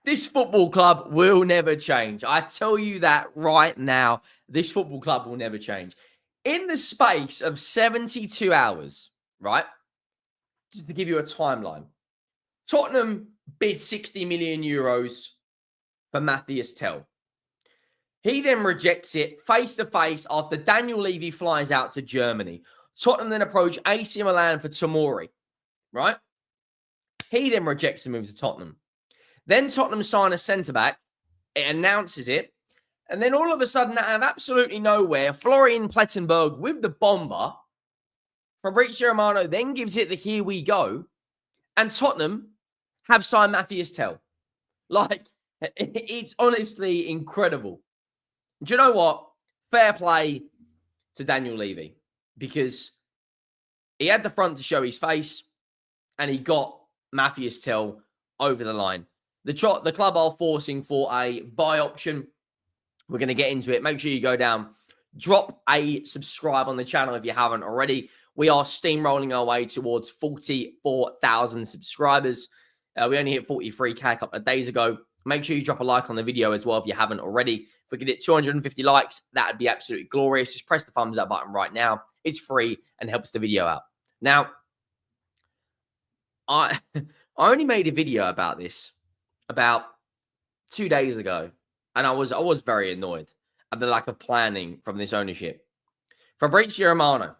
This football club will never change. I tell you that right now. This football club will never change. In the space of 72 hours, right? Just to give you a timeline, Tottenham bid 60 million euros for Mathys Tel. He then rejects it face to face after Daniel Levy flies out to Germany. Tottenham then approach AC Milan for Tomori, right? He then rejects the move to Tottenham. Then Tottenham sign a centre-back. It announces it. And then all of a sudden, out of absolutely nowhere, Florian Plettenberg with the bomber. Fabrizio Romano then gives it the here we go. And Tottenham have signed Mathys Tel. Like, it's honestly incredible. Do you know what? Fair play to Daniel Levy. Because he had the front to show his face. And he got Mathys Tel over the line. The club are forcing for a buy option. We're going to get into it. Make sure you go down. Drop a subscribe on the channel if you haven't already. We are steamrolling our way towards 44,000 subscribers. We only hit 43K a couple of days ago. Make sure you drop a like on the video as well if you haven't already. If we could hit 250 likes, that would be absolutely glorious. Just press the thumbs up button right now. It's free and helps the video out. Now, I only made a video about this about 2 days ago, and I was very annoyed at the lack of planning from this ownership. Fabrizio Romano,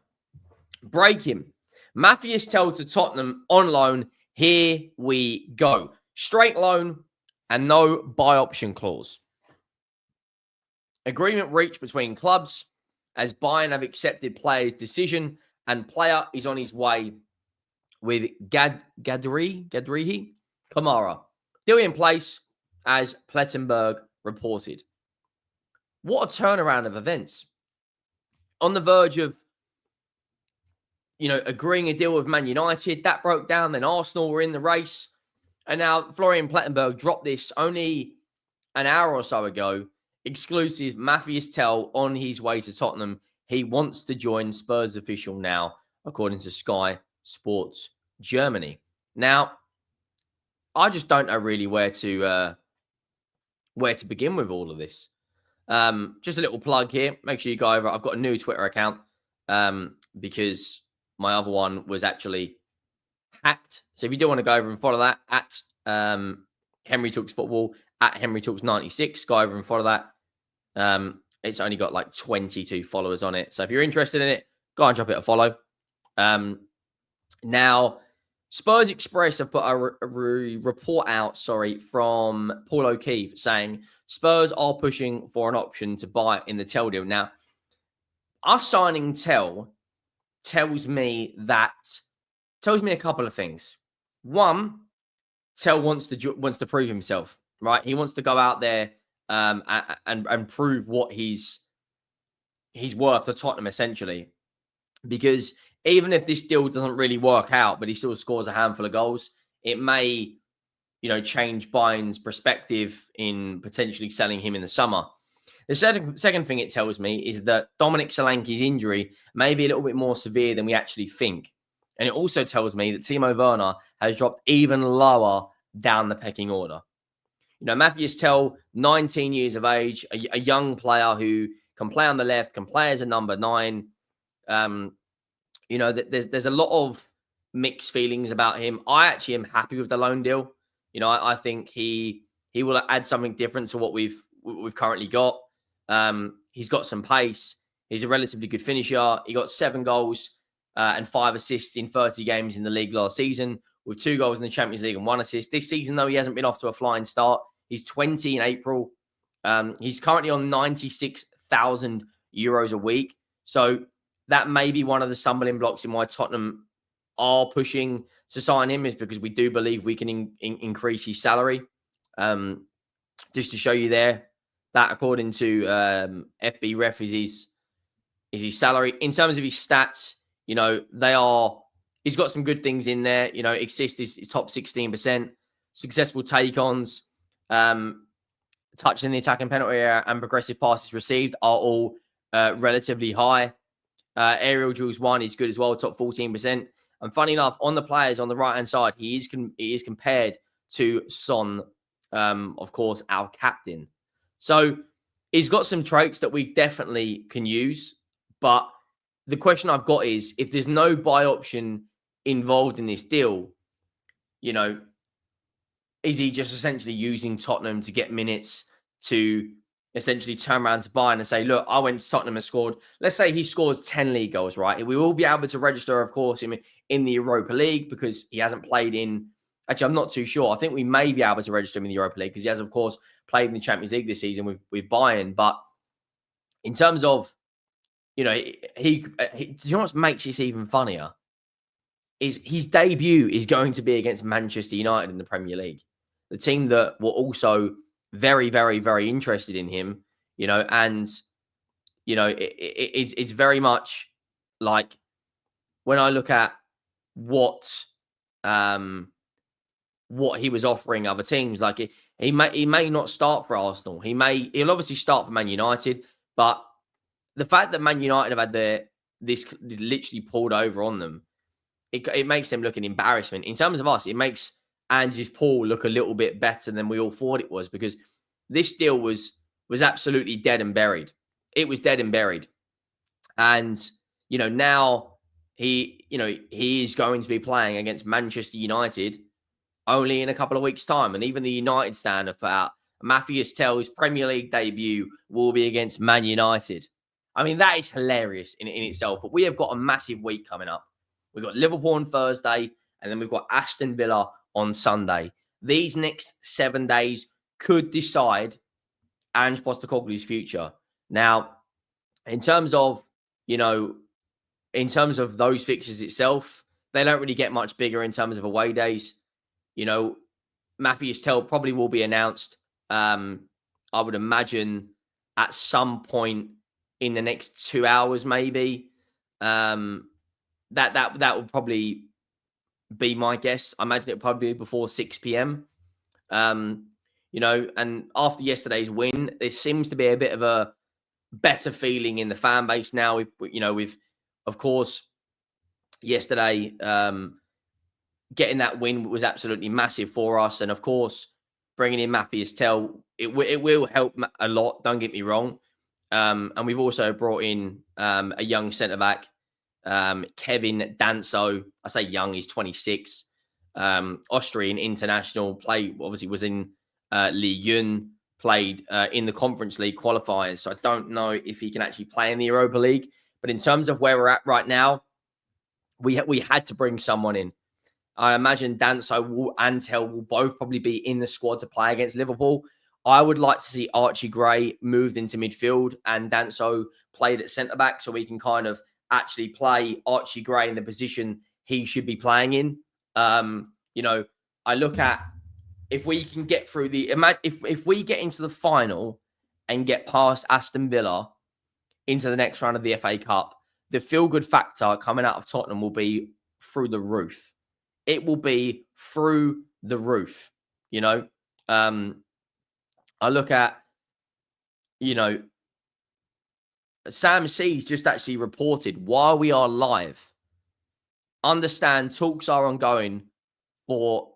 break him. Mathys Tel to Tottenham on loan. Here we go. Straight loan and no buy option clause. Agreement reached between clubs as Bayern have accepted player's decision and player is on his way with Gadiri Camara. Deal in place as Plettenberg reported. What a turnaround of events. On the verge of, agreeing a deal with Man United. That broke down. Then Arsenal were in the race. And now Florian Plettenberg dropped this only an hour or so ago. Exclusive Mathys Tel on his way to Tottenham. He wants to join Spurs official now, according to Sky Sports Germany. Now, I just don't know really where to begin with all of this. Just a little plug here. Make sure you go over. I've got a new Twitter account because my other one was actually hacked. So if you do want to go over and follow that at Henry Talks Football, at Henry Talks 96, go over and follow that. It's only got like 22 followers on it. So if you're interested in it, go and drop it a follow. Now, Spurs Express have put a report out, from Paul O'Keefe saying Spurs are pushing for an option to buy in the Tel deal. Now, us signing Tel tells me a couple of things. One, Tel wants to prove himself, right? He wants to go out there and prove what he's worth to Tottenham, essentially. Because even if this deal doesn't really work out, but he still scores a handful of goals, it may, change Bayern's perspective in potentially selling him in the summer. The second thing it tells me is that Dominic Solanke's injury may be a little bit more severe than we actually think. And it also tells me that Timo Werner has dropped even lower down the pecking order. Mathys Tel, 19 years of age, a young player who can play on the left, can play as a number 9. There's a lot of mixed feelings about him. I actually am happy with the loan deal. I think he will add something different to what we've currently got. He's got some pace. He's a relatively good finisher. He got 7 goals and 5 assists in 30 games in the league last season, with 2 goals in the Champions League and 1 assist. This season, though, he hasn't been off to a flying start. He's 20 in April. He's currently on 96,000 euros a week. So that may be one of the stumbling blocks in why Tottenham are pushing to sign him, is because we do believe we can increase his salary. Just to show you there, that according to FB Ref is his salary. In terms of his stats, he's got some good things in there. Assist is top 16%. Successful take-ons, touch in the attacking penalty area, and progressive passes received are all relatively high. Aerial duels 1 is good as well, top 14%. And funny enough, on the players on the right-hand side, he is compared to Son of course, our captain. So he's got some traits that we definitely can use. But the question I've got is, if there's no buy option involved in this deal, you know, is he just essentially using Tottenham to get minutes to essentially turn around to Bayern and say, look, I went to Tottenham and scored. Let's say he scores 10 league goals, right? We will be able to register, of course, in the Europa League because he hasn't played in. Actually, I'm not too sure. I think we may be able to register him in the Europa League because he has, of course, played in the Champions League this season with Bayern. But in terms of, you know, do you know what makes this even funnier? Is his debut is going to be against Manchester United in the Premier League, the team that were also very, very, very interested in him, you know, and you know it's very much like when I look at what um what he was offering other teams, like he may not start for Arsenal, he'll obviously start for Man United, but the fact that Man United have had this literally pulled over on them, it makes them look an embarrassment. In terms of us, it makes Angie's Paul look a little bit better than we all thought it was because this deal was absolutely dead and buried. It was dead and buried. And, you know, now he is going to be playing against Manchester United only in a couple of weeks' time. And even the United stand have put out Mathys Tel's Premier League debut will be against Man United. I mean, that is hilarious in itself. But we have got a massive week coming up. We've got Liverpool on Thursday, and then we've got Aston Villa on Sunday. These next 7 days could decide Ange Postecoglou's future. Now, in terms of, you know, in terms of those fixtures itself, they don't really get much bigger in terms of away days. You know, Mathys Tel probably will be announced. I would imagine at some point in the next 2 hours, maybe. That would probably be my guess. I imagine it probably be before 6 p.m. You know, and after yesterday's win, there seems to be a bit of a better feeling in the fan base now. We've of course yesterday getting that win was absolutely massive for us, and of course bringing in Mathys Tel, it will help a lot. Don't get me wrong, and we've also brought in a young centre back, Kevin Danso. I say young, he's 26, Austrian international. Obviously was in Ligue 1, played in the Conference League qualifiers. So I don't know if he can actually play in the Europa League. But in terms of where we're at right now, we had to bring someone in. I imagine Danso and Tel will both probably be in the squad to play against Liverpool. I would like to see Archie Gray moved into midfield and Danso played at centre back so we can kind of actually play Archie Gray in the position he should be playing in. You know, I look at if we can get through if we get into the final and get past Aston Villa into the next round of the FA Cup, the feel-good factor coming out of Tottenham will be through the roof. It will be through the roof, you know. I look at, you know, Sam C's just actually reported while we are live. Understand talks are ongoing for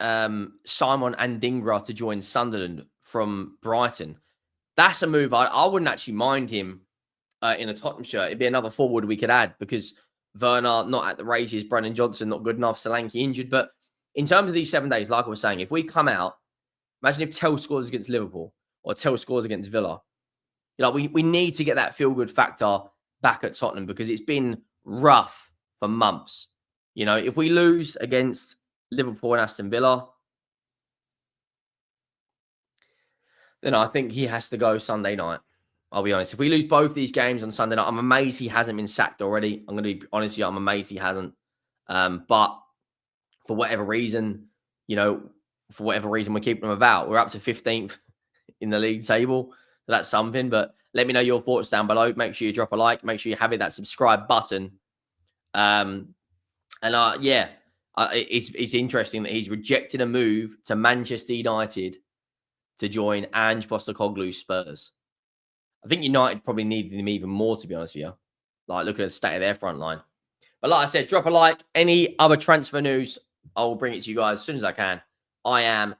Simon Andingra to join Sunderland from Brighton. That's a move I wouldn't actually mind him in a Tottenham shirt. It'd be another forward we could add because Werner not at the races, Brennan Johnson not good enough, Solanke injured. But in terms of these 7 days, like I was saying, if we come out, imagine if Tel scores against Liverpool or Tel scores against Villa. You know, we need to get that feel-good factor back at Tottenham because it's been rough for months. You know, if we lose against Liverpool and Aston Villa, then I think he has to go Sunday night. I'll be honest. If we lose both these games on Sunday night, I'm amazed he hasn't been sacked already. I'm going to be honest with you. I'm amazed he hasn't. But for whatever reason, you know, we're keeping him about. We're up to 15th in the league table. So that's something. But let me know your thoughts down below. Make sure you drop a like. Make sure you have that subscribe button. It's interesting that he's rejected a move to Manchester United to join Ange Postecoglou's Spurs. I think United probably needed him even more, to be honest with you. Like, look at the state of their front line. But like I said, drop a like. Any other transfer news, I will bring it to you guys as soon as I can. I am